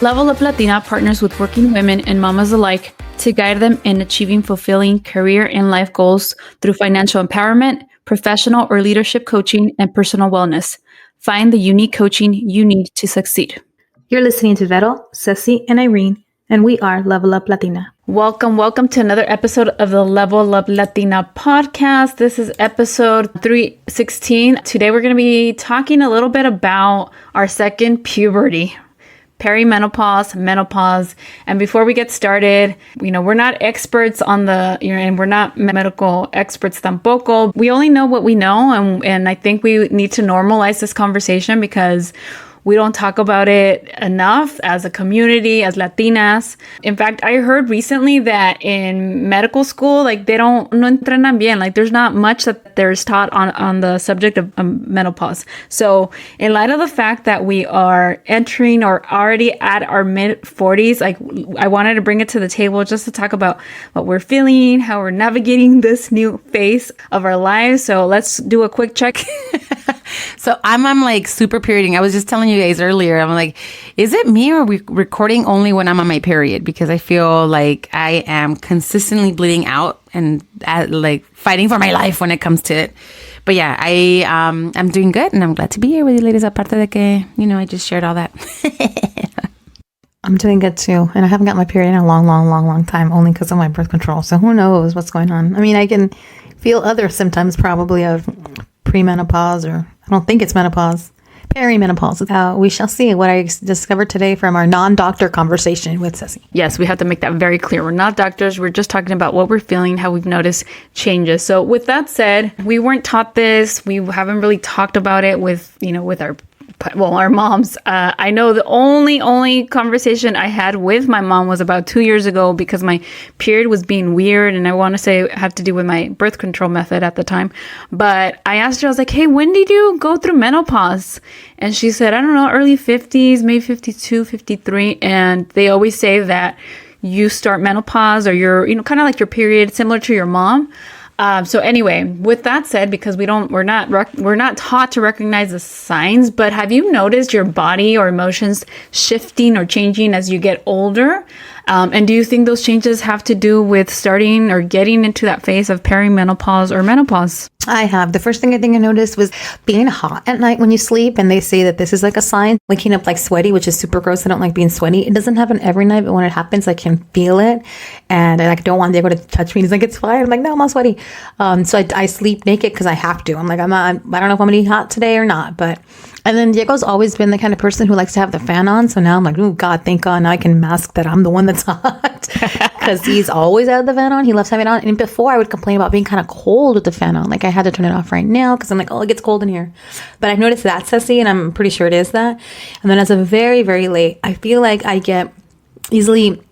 Level Up Latina partners with working women and mamas alike to guide them in achieving fulfilling career and life goals through financial empowerment, professional or leadership coaching, and personal wellness. Find the unique coaching you need to succeed. You're listening to Vero, Ceci, and Irene, and we are Level Up Latina. Welcome to another episode of the Level Up Latina podcast. This is episode 316. Today we're going to be talking a little bit about our second puberty. Perimenopause, menopause. And before we get started, we're not experts on and we're not medical experts tampoco. We only know what we know. And I think we need to normalize this conversation because we don't talk about it enough as a community, as Latinas. In fact, I heard recently that in medical school, no entrenan bien. There's not much that there's taught on the subject of menopause. So in light of the fact that we are entering or already at our mid-40s, I wanted to bring it to the table just to talk about what we're feeling, how we're navigating this new phase of our lives. So let's do a quick check. So I'm super perioding. I was just telling you guys earlier, I'm like, is it me or are we recording only when I'm on my period? Because I feel like I am consistently bleeding out and fighting for my life when it comes to it. But yeah, I'm doing good and I'm glad to be here with you ladies. Aparte de que, I just shared all that. I'm doing good too. And I haven't got my period in a long time, only because of my birth control. So who knows what's going on? I mean, I can feel other symptoms probably of premenopause, or I don't think it's menopause, perimenopause. We shall see what I discovered today from our non-doctor conversation with Ceci. Yes, we have to make that very clear. We're not doctors. We're just talking about what we're feeling, how we've noticed changes. So with that said, we weren't taught this. We haven't really talked about it with our moms. I know the only conversation I had with my mom was about 2 years ago because my period was being weird, and I want to say it had to do with my birth control method at the time. But I asked her, I was like, hey, when did you go through menopause? And she said, I don't know, early 50s, maybe 52, 53. And they always say that you start menopause or you're, kind of like your period, similar to your mom. So anyway, with that said, because we're not taught to recognize the signs, but have you noticed your body or emotions shifting or changing as you get older? And do you think those changes have to do with starting or getting into that phase of perimenopause or menopause? I have. The first thing I think I noticed was being hot at night when you sleep. And they say that this is like a sign, waking up sweaty, which is super gross. I don't like being sweaty. It doesn't happen every night, but when it happens, I can feel it. And I don't want Diego to touch me. He's like, it's fine. I'm like, no, I'm not sweaty. So I sleep naked because I have to. I'm like, I don't know if I'm going to be hot today or not, but... And then Diego's always been the kind of person who likes to have the fan on. So now I'm like, oh, God, thank God. Now I can mask that I'm the one that's hot. Because he's always had the fan on. He loves having it on. And before, I would complain about being kind of cold with the fan on. I had to turn it off right now because I'm like, oh, it gets cold in here. But I've noticed that, Ceci, and I'm pretty sure it is that. And then as of very, very late, I feel like I get easily...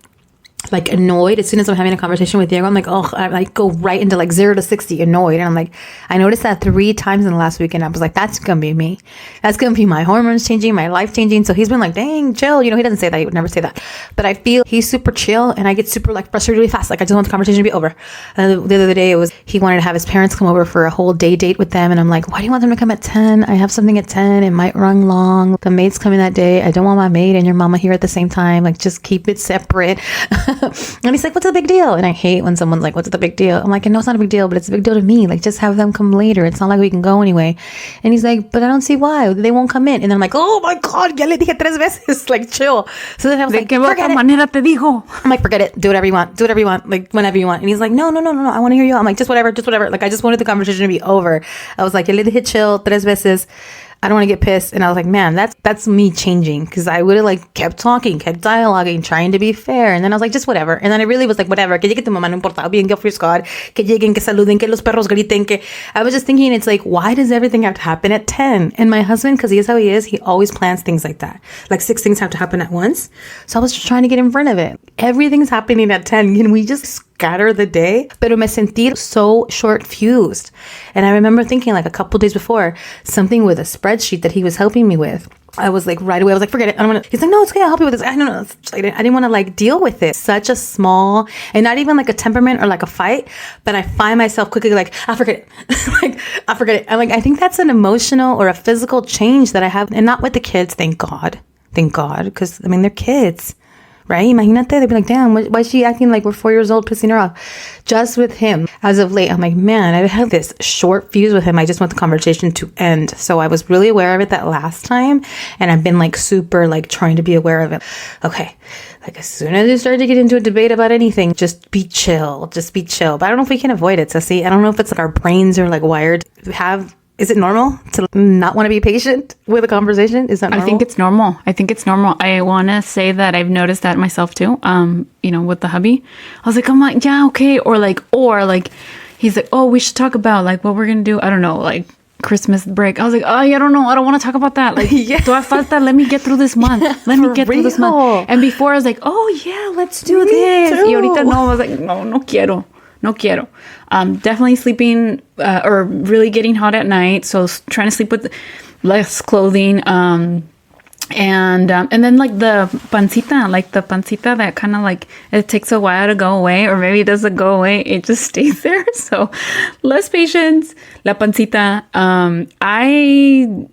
annoyed as soon as I'm having a conversation with Diego. I'm like, oh, I go right into 0 to 60 annoyed. And I'm like, I noticed that 3 times in the last weekend. I was like, that's going to be me. That's going to be my hormones changing, my life changing. So he's been like, dang, chill. He doesn't say that. He would never say that. But I feel he's super chill and I get super frustrated really fast. I just want the conversation to be over. And the other day he wanted to have his parents come over for a whole day date with them. And I'm like, why do you want them to come at 10? I have something at 10. It might run long. The maid's coming that day. I don't want my maid and your mama here at the same time. Just keep it separate. And he's like, what's the big deal? And I hate when someone's like, what's the big deal? I'm like, I know it's not a big deal, but it's a big deal to me. Just have them come later. It's not like we can go anyway. And he's like, but I don't see why. They won't come in. And then I'm like, oh my God, ya le dije 3 veces. Chill. So then I was like, forget it. Manera te dijo? I'm like, forget it. Do whatever you want. Do whatever you want. Whenever you want. And he's like, no. I want to hear you. I'm like, just whatever. I just wanted the conversation to be over. I was like, ya le dije chill 3 veces. I don't want to get pissed. And I was like, man, that's me changing. Because I would have kept talking, kept dialoguing, trying to be fair. And then I was like, just whatever. And then I really was like, whatever. Que llegue tu mamá, no importa. Bien, que God. Que lleguen, que saluden, que los perros griten. Que... I was just thinking, it's why does everything have to happen at 10? And my husband, because he is how he is, he always plans things like that. 6 things have to happen at once. So I was just trying to get in front of it. Everything's happening at 10. Can we just scatter the day? Pero me sentí so short-fused. And I remember thinking a couple days before, something with a spreadsheet that he was helping me with. I was right away, I was like, forget it. I don't want to. He's like, no, it's okay. I'll help you with this. I don't know. I didn't want to deal with it. Such a small, and not even a temperament or a fight, but I find myself quickly I forget it. I forget it. I think that's an emotional or a physical change that I have, and not with the kids, thank God. thank God, because, I mean, they're kids, right? Imagínate, they'd be like, damn, why is she acting like we're 4 years old, pissing her off? Just with him, as of late, I'm like, man, I had this short fuse with him. I just want the conversation to end. So I was really aware of it that last time, and I've been like super like trying to be aware of it. Okay, like as soon as you start to get into a debate about anything, just be chill. Just be chill. But I don't know if we can avoid it, Ceci. I don't know if it's like our brains are like wired to have. Is it normal to not want to be patient with a conversation? Is that normal? I think it's normal. I want to say that I've noticed that myself too. With the hubby, I was like, I'm like, yeah, okay. Or like, he's like, oh, we should talk about like what we're going to do. I don't know, like Christmas break. I was like, oh, I don't know. I don't want to talk about that. Like, toda falta, let me get through this month. Through this month. And before I was like, oh yeah, let's do this. Too. Y ahorita no, I was like, no quiero. Definitely sleeping or really getting hot at night. So trying to sleep with less clothing. And then like the pancita that kind of like it takes a while to go away, or maybe it doesn't go away. It just stays there. So less patience, la pancita. I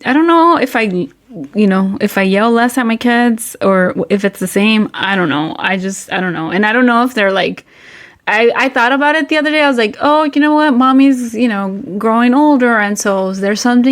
don't know if if I yell less at my kids or if it's the same. I don't know. I don't know. And I don't know if they're like, I thought about it the other day. I was like, oh, you know what? Mommy's, growing older. And so there's some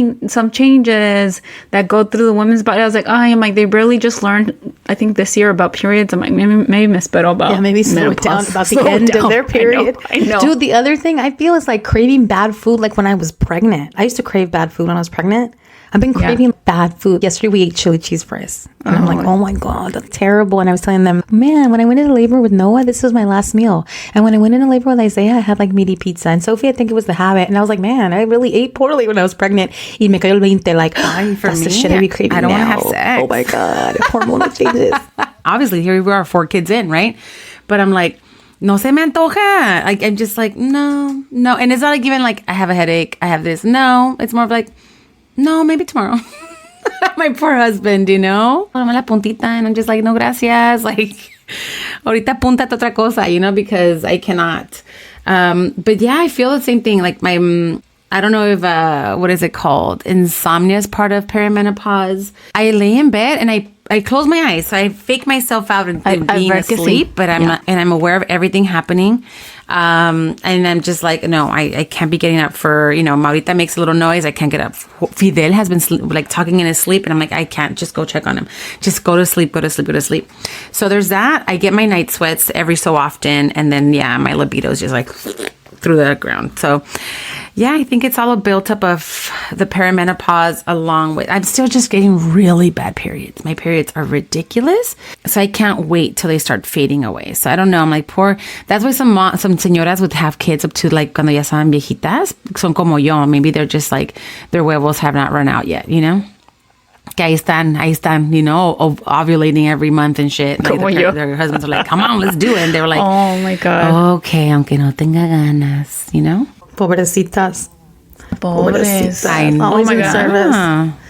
changes that go through the women's body. I was like, I'm like, they barely just learned, I think this year about periods. I'm like, maybe Miss Beto about maybe slow it down about the end of their period. I know. Dude, the other thing I feel is like craving bad food. Like when I was pregnant, I used to crave bad food when I was pregnant. I've been craving bad food. Yesterday we ate chili cheese fries. And I'm like, oh my God, that's terrible. And I was telling them, man, when I went into labor with Noah, this was my last meal. And when I went into labor with Isaiah, I had like meaty pizza. And Sophie, I think it was the habit. And I was like, man, I really ate poorly when I was pregnant. Y me cayó el 20, like, that's the shit I be craving I don't now. want to have sex. Oh my God, hormonal changes. Obviously, here we are, 4 kids in, right? But I'm like, no se me antoja. Like, I'm just like, no. And it's not like even like, I have a headache, I have this. No, it's more of like, no, maybe tomorrow. My poor husband, Dame la puntita. And I'm just like, no, gracias. Like, ahorita punta otra cosa, because I cannot. But yeah, I feel the same thing. Like I don't know if, what is it called? Insomnia is part of perimenopause. I lay in bed and I close my eyes. So I fake myself out and being asleep, but I'm not, and I'm aware of everything happening. And I'm just like, no, I can't be getting up for, Maurita makes a little noise. I can't get up. Fidel has been talking in his sleep, and I'm like, I can't just go check on him. Just go to sleep. So there's that. I get my night sweats every so often. And then, my libido is just like through the ground. So yeah, I think it's all a built up of the perimenopause along with, I'm still just getting really bad periods. My periods are ridiculous. So I can't wait till they start fading away. So I don't know. I'm like, that's why some señoras would have kids up to like cuando ya saben viejitas. Son como yo. Maybe they're just like, their huevos have not run out yet, Que ahí están, ovulating every month and shit. Like their husbands are like, come on, let's do it. And they were like, oh my God. Okay, aunque no tenga ganas, Pobrecitas. Pobres. I know. Always Oh my in God. service.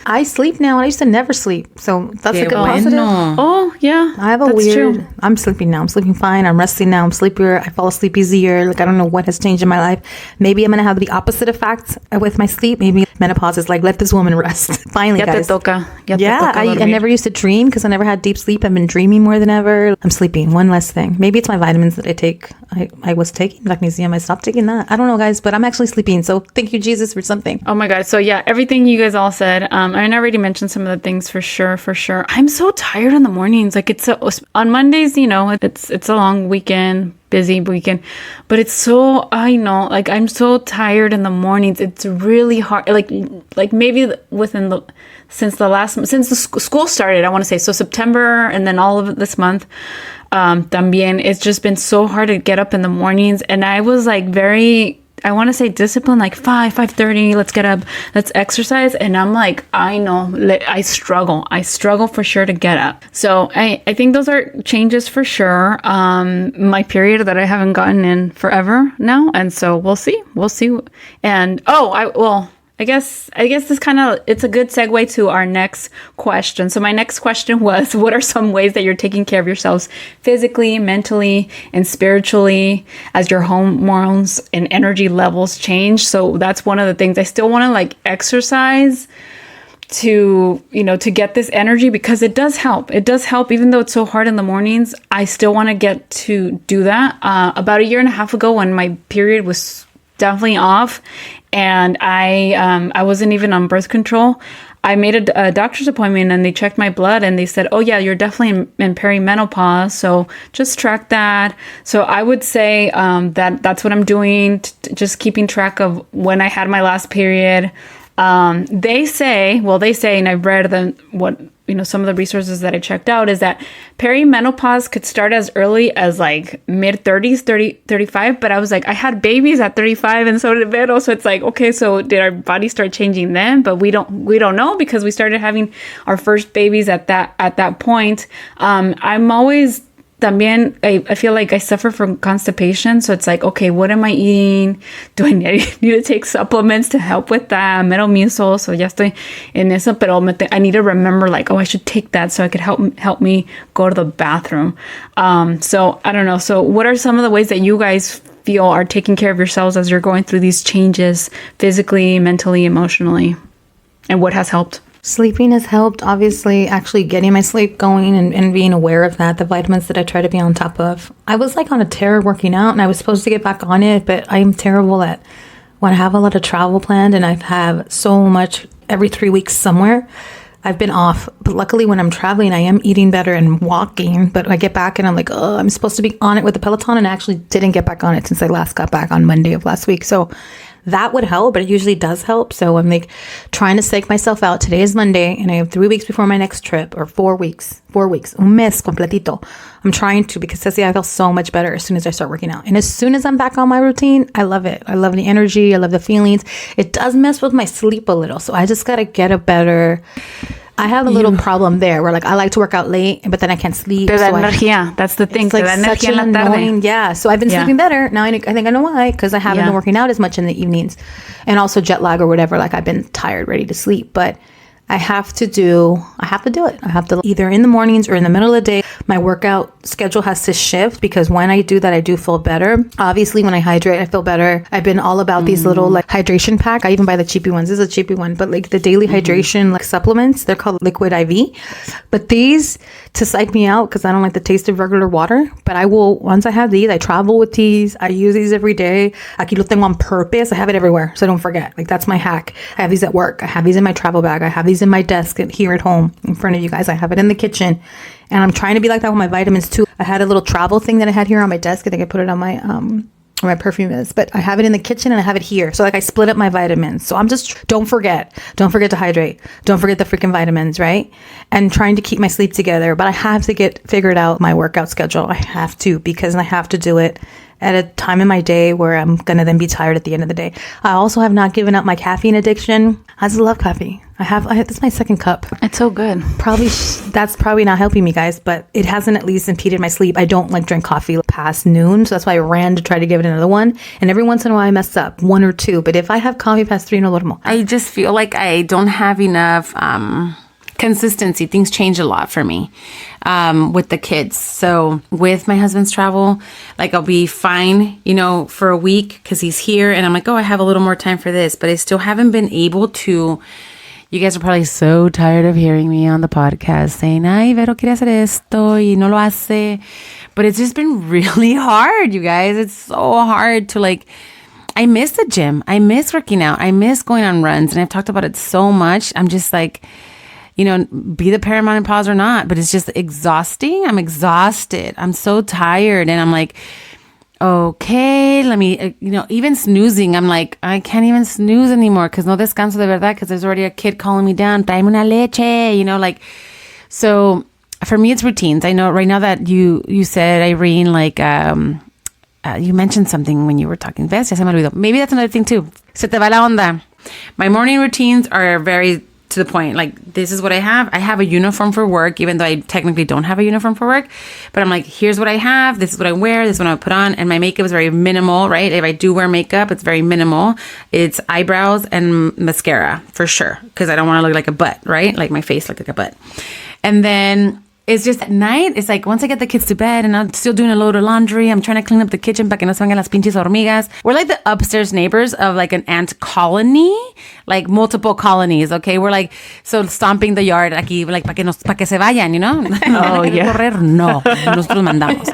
I sleep now. I used to never sleep. So that's a good positive. Oh, yeah. I have True. I'm sleeping now. I'm sleeping fine. I'm resting now. I'm sleepier. I fall asleep easier. Like, I don't know what has changed in my life. Maybe I'm going to have the opposite effect with my sleep. Maybe menopause is like, let this woman rest. Finally, guys. I never used to dream because I never had deep sleep. I've been dreaming more than ever. I'm sleeping. One less thing. Maybe it's my vitamins that I take. I was taking magnesium. I stopped taking that. I don't know, guys, but I'm actually sleeping. So thank you, Jesus, for something. Oh my God. So yeah, everything you guys all said. I already mentioned some of the things for sure. I'm so tired in the mornings. Like on Mondays, it's a long weekend, busy weekend, but it's so, I know, like I'm so tired in the mornings. It's really hard. Like maybe since the school started, I want to say, so September and then all of this month, también, it's just been so hard to get up in the mornings. And I was like I want to say discipline, like 5:30, let's get up, let's exercise. And I'm like, I know, I struggle for sure to get up. So I think those are changes for sure. My period that I haven't gotten in forever now. And so we'll see. And I guess this it's a good segue to our next question. So my next question was, what are some ways that you're taking care of yourselves physically, mentally, and spiritually as your hormones and energy levels change? So that's one of the things. I still want to exercise to get this energy, because it does help. It does help, even though it's so hard in the mornings. I still want to get to do that. About a year and a half ago, when my period was definitely off, and I wasn't even on birth control, I made a doctor's appointment, and they checked my blood, and they said, oh yeah, you're definitely in perimenopause, so just track that. So I would say that's what I'm doing, just keeping track of when I had my last period. They say, and I've read some of the resources that I checked out, is that perimenopause could start as early as like mid 30s, 35. But I was like, I had babies at 35, and so did Vero. So it's like, okay, so did our body start changing then? But we don't know, because we started having our first babies at that point. I'm always también, I feel like I suffer from constipation. So it's like, okay, what am I eating? Do I need to take supplements to help with that? Meromucil. So ya estoy en eso, pero I need to remember, like, oh, I should take that so it could help me go to the bathroom. So I don't know. So what are some of the ways that you guys feel are taking care of yourselves as you're going through these changes physically, mentally, emotionally? And what has helped? Sleeping has helped, obviously, actually getting my sleep going and being aware of that, the vitamins that I try to be on top of. I was like on a tear working out, and I was supposed to get back on it, but I'm terrible at when I have a lot of travel planned, and I have so much every 3 weeks somewhere. I've been off, but luckily when I'm traveling, I am eating better and walking, but I get back and I'm like, oh, I'm supposed to be on it with the Peloton, and I actually didn't get back on it since I last got back on Monday of last week. So that would help, but it usually does help. So I'm like trying to psych myself out. Today is Monday, and I have 3 weeks before my next trip, or 4 weeks, un mes completito. I'm trying to, because Ceci, I feel so much better as soon as I start working out. And as soon as I'm back on my routine, I love it. I love the energy. I love the feelings. It does mess with my sleep a little. So I just got to get a better... I have a little problem there where, like, I like to work out late, but then I can't sleep. Te da energía. That's the thing. It's like such an annoying, yeah. So I've been sleeping better. Now I think I know why, because I haven't been working out as much in the evenings, and also jet lag or whatever. Like, I've been tired, ready to sleep, but I have to do it. I have to, either in the mornings or in the middle of the day, my workout schedule has to shift, because when I do that, I do feel better. Obviously, when I hydrate, I feel better. I've been all about these little like hydration pack. I even buy the cheapy ones. This is a cheapy one, but like the daily hydration like supplements, they're called Liquid IV. But these, to psych me out, because I don't like the taste of regular water, but I will, once I have these, I travel with these. I use these every day. Aquí lo tengo on purpose. I have it everywhere, so don't forget. Like, that's my hack. I have these at work. I have these in my travel bag. I have these in my desk here at home in front of you guys. I have it in the kitchen, and I'm trying to be like that with my vitamins too. I had a little travel thing that I had here on my desk. I think I put it on my perfume is, but I have it in the kitchen and I have it here. So like, I split up my vitamins. So I'm just, don't forget to hydrate. Don't forget the freaking vitamins, right? And trying to keep my sleep together. But I have to get figured out my workout schedule. I have to, because I have to do it at a time in my day where I'm going to then be tired at the end of the day. I also have not given up my caffeine addiction. I just love coffee. This is my second cup. It's so good. That's probably not helping me, guys, but it hasn't at least impeded my sleep. I don't like drink coffee past noon, so that's why I ran to try to give it another one. And every once in a while I mess up 1 or 2, but if I have coffee past 3, no duermo. I just feel like I don't have enough consistency. Things change a lot for me with the kids. So with my husband's travel, like, I'll be fine, for a week because he's here, and I'm like, oh, I have a little more time for this, but I still haven't been able to. You guys are probably so tired of hearing me on the podcast saying, ay, Vero quiere hacer esto y no lo hace. But it's just been really hard, you guys. It's so hard to, like, I miss the gym. I miss working out. I miss going on runs. And I've talked about it so much. I'm just like, be the perimenopause or not, but it's just exhausting. I'm exhausted. I'm so tired. And I'm like, okay, let me, even snoozing, I'm like, I can't even snooze anymore because no descanso de verdad, because there's already a kid calling me down, tráeme una leche, so for me, it's routines. I know right now that you said, Irene, like, you mentioned something when you were talking. ¿Ves? Ya se me olvidó. Maybe that's another thing too. Se te va la onda. My morning routines are very to the point. Like, this is what I have. I have a uniform for work, even though I technically don't have a uniform for work. But I'm like, here's what I have. This is what I wear. This is what I put on. And my makeup is very minimal, right? If I do wear makeup, it's very minimal. It's eyebrows and mascara for sure. Because I don't want to look like a butt, right? Like my face look like a butt. And then it's just at night. It's like once I get the kids to bed and I'm still doing a load of laundry, I'm trying to clean up the kitchen para que no se vengan las pinches hormigas. We're like the upstairs neighbors of like an ant colony, like multiple colonies. Okay, we're like so stomping the yard aquí, like para que se vayan, you know? Oh yeah. Correr? No, nosotros mandamos.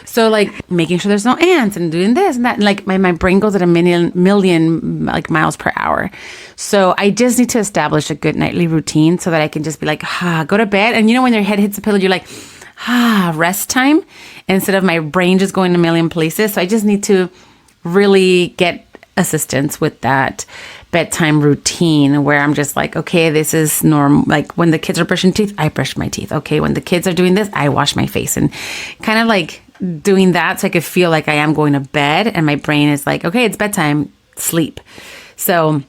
So like making sure there's no ants and doing this and that. And like my brain goes at a million like miles per hour. So I just need to establish a good nightly routine so that I can just be like, go to bed. And you know, when your head hits the pillow, you're like, rest time instead of my brain just going a million places. So I just need to really get assistance with that bedtime routine where I'm just like, okay, this is normal. Like when the kids are brushing teeth, I brush my teeth. Okay, when the kids are doing this, I wash my face, and kind of like doing that so I could feel like I am going to bed and my brain is like, okay, it's bedtime, sleep. So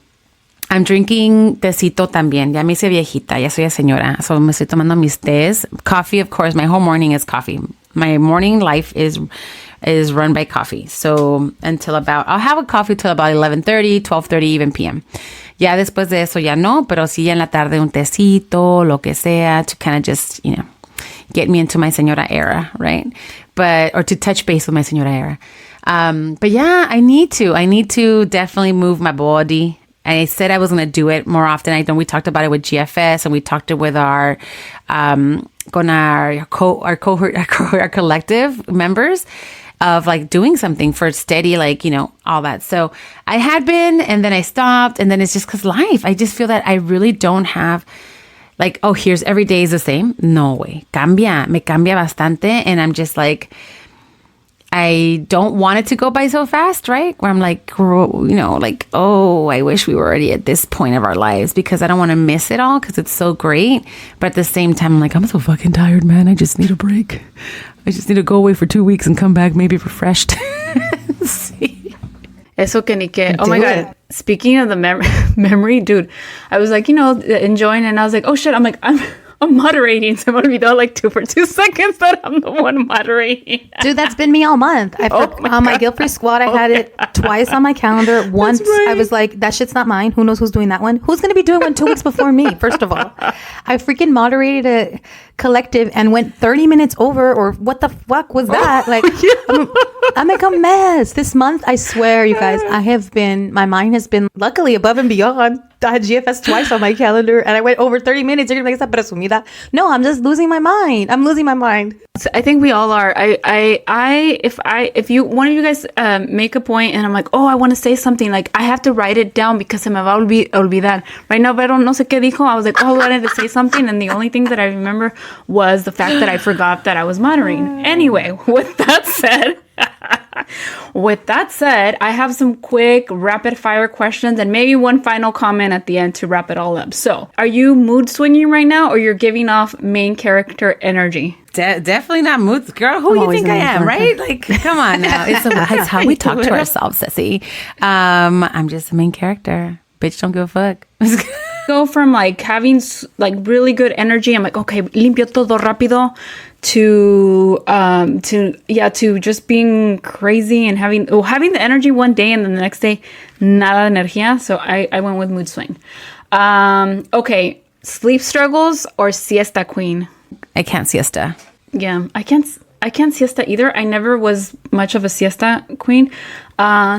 I'm drinking tecito también. Ya me hice viejita, ya soy a señora. So me estoy tomando mis tés. Coffee, of course, my whole morning is coffee. My morning life is run by coffee. So until I'll have a coffee till about 11:30, 12:30, even p.m. Ya después de eso ya no, pero sí en la tarde un tecito, lo que sea, to kind of just, you know, get me into my señora era, right? Or to touch base with my señora era. But yeah, I need to definitely move my body. I said I was going to do it more often. I know we talked about it with GFS and we talked it with our collective members of like doing something for steady, like, you know, all that. So I had been, and then I stopped, and then it's just because life, I just feel that I really don't have like, oh, here's every day is the same. No way. Me cambia bastante. And I'm just like, I don't want it to go by so fast, right? Where I'm like, you know, like, oh, I wish we were already at this point of our lives because I don't want to miss it all because it's so great. But at the same time, I'm like, I'm so fucking tired, man. I just need a break. I just need to go away for 2 weeks and come back maybe refreshed. See? Eso que ni que. Oh my God. Speaking of the memory, dude, I was like, you know, enjoying, and I was like, oh shit, I'm moderating. So I'm going to be there like 2 seconds that I'm the one moderating. Dude, that's been me all month. On my guilt-free squad, I had it twice on my calendar. Once I was like, that shit's not mine. Who knows who's doing that one? Who's going to be doing one 2 weeks before me, first of all? I freaking moderated a collective and went 30 minutes over, or what the fuck was that? Like, I'm like a mess. This month, I swear, you guys, my mind has been luckily above and beyond. I had GFS twice on my calendar and I went over 30 minutes. You're gonna make that presumida. No, I'm just losing my mind. I'm losing my mind. So I think we all are. If one of you guys make a point and I'm like, oh, I want to say something, like I have to write it down because se me va a olvidar. Right now, pero no sé qué dijo. I was like, oh, I wanted to say something, and the only thing that I remember was the fact that I forgot that I was moderating. Anyway, with that said, I have some quick rapid fire questions and maybe one final comment at the end to wrap it all up. So, are you mood swinging right now, or you're giving off main character energy? Definitely not mood. Girl, who you think I am, right? Like, come on now. It's how we talk to ourselves, Sissy. I'm just a main character. Bitch, don't give a fuck. Go from like having like really good energy. I'm like, okay, limpio todo rápido, to just being crazy and having the energy one day and then the next day nada de energía. So I went with mood swing. Okay, sleep struggles or siesta queen? I can't siesta. Yeah, I can't siesta either. I never was much of a siesta queen.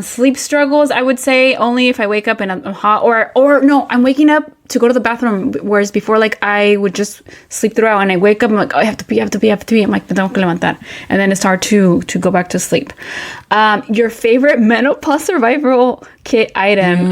Sleep struggles, I would say only if I wake up and I'm hot, or no, I'm waking up to go to the bathroom, whereas before, like, I would just sleep throughout, and I wake up, I'm like, oh, I have to pee. I'm like, tengo que levantar. And then it's hard to go back to sleep. Your favorite menopause survival kit item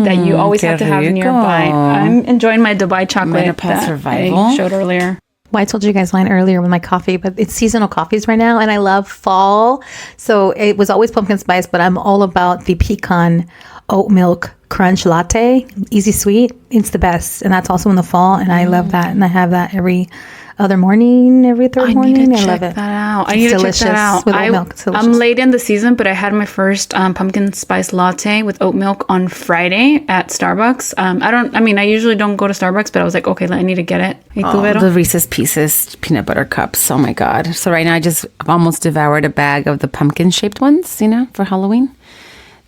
that you always have to have nearby. I'm enjoying my Dubai chocolate menopause survival I showed earlier. Well, I told you guys mine earlier with my coffee, but it's seasonal coffees right now, and I love fall. So it was always pumpkin spice, but I'm all about the pecan oat milk crunch latte, easy sweet. It's the best, and that's also in the fall, and I love that, and I have that every other morning, every third morning. I love it. I need to check that out. With oat milk. It's delicious. I'm late in the season, but I had my first pumpkin spice latte with oat milk on Friday at Starbucks. I usually don't go to Starbucks, but I was like, okay, I need to get it. The Reese's Pieces peanut butter cups. Oh my God. So right now I've almost devoured a bag of the pumpkin shaped ones, for Halloween.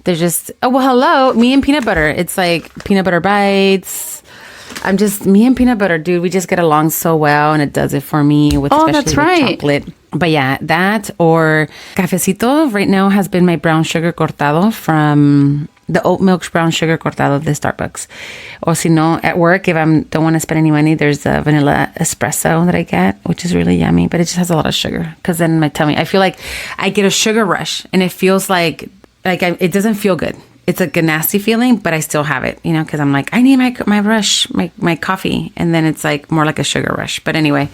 They're just, hello, me and peanut butter. It's like peanut butter bites, Me and peanut butter, dude, we just get along so well, and it does it for me with especially that's with right. chocolate. But yeah, that or cafecito right now has been my brown sugar cortado from the oat milk brown sugar cortado of the Starbucks. Or si no, at work, if I don't want to spend any money, there's a vanilla espresso that I get, which is really yummy, but it just has a lot of sugar. Because then my tummy, I feel like I get a sugar rush, and it feels like it doesn't feel good. It's like a nasty feeling, but I still have it, because I'm like, I need my rush, my coffee. And then it's like more like a sugar rush. But anyway,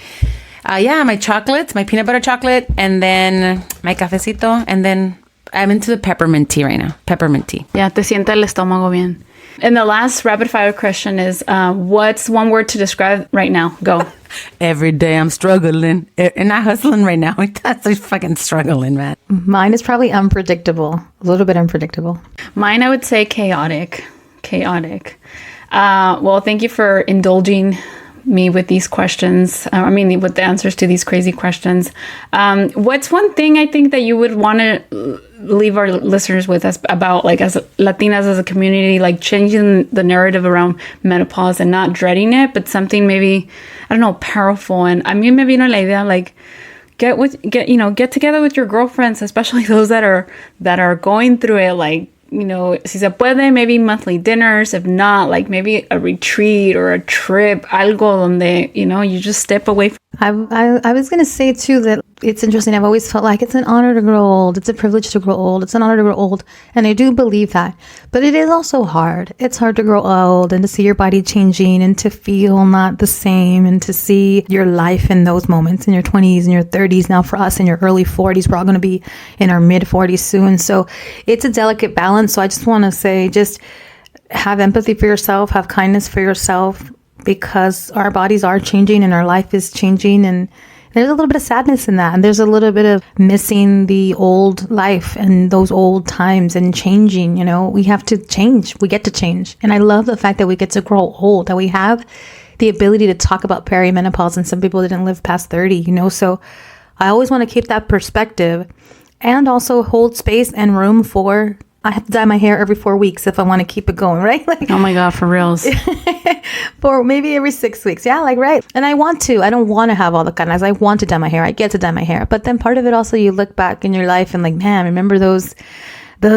my chocolates, my peanut butter chocolate, and then my cafecito, and then I'm into the peppermint tea right now. Peppermint tea. Yeah, te sienta el estómago bien. And the last rapid fire question is, what's one word to describe right now? Go. Every day I'm struggling. And not hustling right now. That's like fucking struggling, man. Mine is probably unpredictable. A little bit unpredictable. Mine, I would say chaotic. Chaotic. Well, thank you for indulging me with these questions. With the answers to these crazy questions. What's one thing I think that you would want to leave our listeners with us about, like, as Latinas, as a community, like changing the narrative around menopause and not dreading it, but something maybe, I don't know, powerful. And a mí me vino la idea, like, get together with your girlfriends, especially those that are going through it, like, si se puede, maybe monthly dinners. If not, like maybe a retreat or a trip, algo donde, you just step away from. I was going to say too that it's interesting. I've always felt like it's an honor to grow old. It's a privilege to grow old. It's an honor to grow old. And I do believe that. But it is also hard. It's hard to grow old and to see your body changing and to feel not the same and to see your life in those moments in your 20s and your 30s. Now for us in your early 40s, we're all going to be in our mid 40s soon. So it's a delicate balance. So I just want to say, just have empathy for yourself, have kindness for yourself, because our bodies are changing and our life is changing, and there's a little bit of sadness in that, and there's a little bit of missing the old life and those old times and changing. We have to change. We get to change. And I love the fact that we get to grow old, that we have the ability to talk about perimenopause, and some people didn't live past 30, so I always want to keep that perspective and also hold space and room for, I have to dye my hair every 4 weeks if I want to keep it going, right? Like, oh my God, for reals. For maybe every 6 weeks. Yeah, like, right. And I don't want to have all the canas. I want to dye my hair. I get to dye my hair. But then part of it also, you look back in your life and like, man, remember those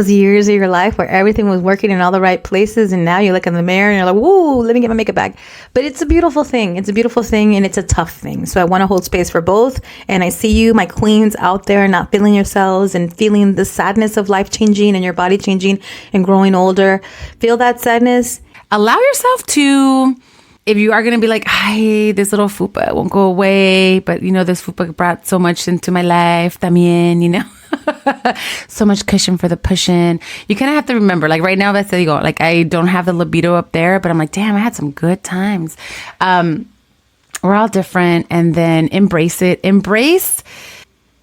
years of your life where everything was working in all the right places, and now you look in the mirror and you're like, whoa, let me get my makeup back. But it's a beautiful thing. It's a beautiful thing, and it's a tough thing. So I want to hold space for both. And I see you, my queens out there, not feeling yourselves and feeling the sadness of life changing and your body changing and growing older. Feel that sadness. Allow yourself to, if you are going to be like, hi, this little fupa won't go away, but this fupa brought so much into my life también, so much cushion for the pushing. You kind of have to remember, like right now, that's there you go. Like I don't have the libido up there, but I'm like, damn, I had some good times. We're all different, and then embrace it. Embrace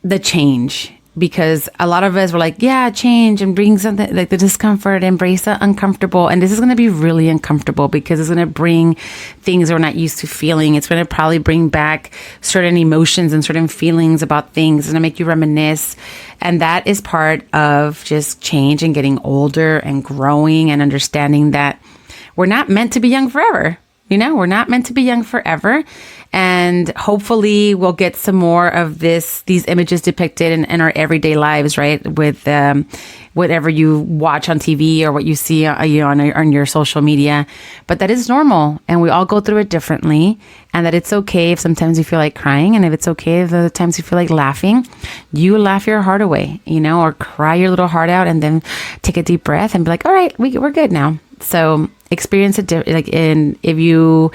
the change. Because a lot of us were like, yeah, change and bring something like the discomfort, embrace the uncomfortable. And this is going to be really uncomfortable because it's going to bring things we're not used to feeling. It's going to probably bring back certain emotions and certain feelings about things. It's going to make you reminisce. And that is part of just change and getting older and growing and understanding that we're not meant to be young forever. We're not meant to be young forever. And hopefully we'll get some more of these images depicted in our everyday lives, right? With whatever you watch on TV or what you see on your social media. But that is normal, and we all go through it differently. And that it's okay if sometimes you feel like crying, and if it's okay if other times you feel like laughing. You laugh your heart away, or cry your little heart out, and then take a deep breath and be like, all right, we're good now. So experience it and if you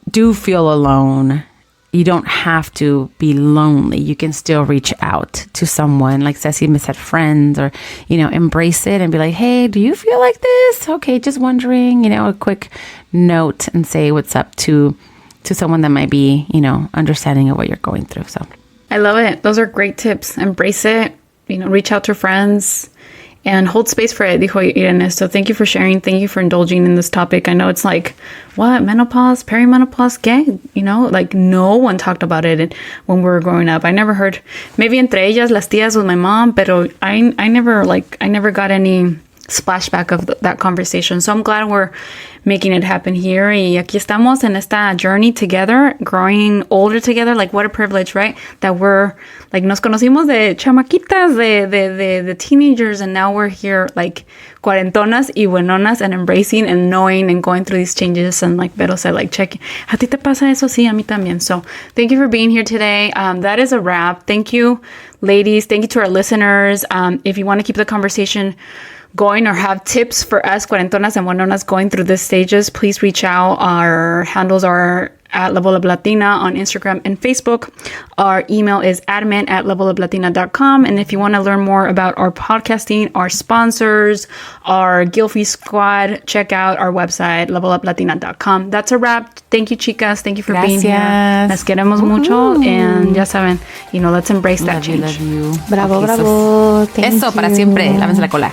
do feel alone, you don't have to be lonely. You can still reach out to someone, like Ceci said, friends, or embrace it and be like, hey, do you feel like this? Okay, just wondering, a quick note and say what's up to someone that might be understanding of what you're going through. So I love it. Those are great tips. Embrace it, reach out to friends and hold space for it, dijo Irene. So thank you for sharing. Thank you for indulging in this topic. I know it's like, what, menopause, perimenopause, ¿qué? Like no one talked about it when we were growing up. I never heard, maybe entre ellas, las tías with my mom, pero I never got any splashback of that conversation. So I'm glad we're making it happen here. Y aquí estamos en esta journey together, growing older together. Like, what a privilege, right? That we're, like, nos conocimos de chamaquitas, de teenagers, and now we're here, like, cuarentonas y buenonas, and embracing and knowing and going through these changes. And like Vero said, like, check, ¿a ti te pasa eso? Sí, a mí también. So thank you for being here today. That is a wrap. Thank you, ladies. Thank you to our listeners. If you want to keep the conversation going or have tips for us cuarentonas and buenonas going through these stages, please reach out. Our handles are at Level Up Latina on Instagram and Facebook. Our email is admin@leveluplatina.com. And if you want to learn more about our podcasting, our sponsors, our Gilfie Squad, check out our website, leveluplatina.com. That's a wrap. Thank you, chicas. Thank you for being here. Las queremos mucho. And ya saben, let's embrace that change. Love you. Bravo, bravo. Thank Eso, para you. siempre. Lávense la cola.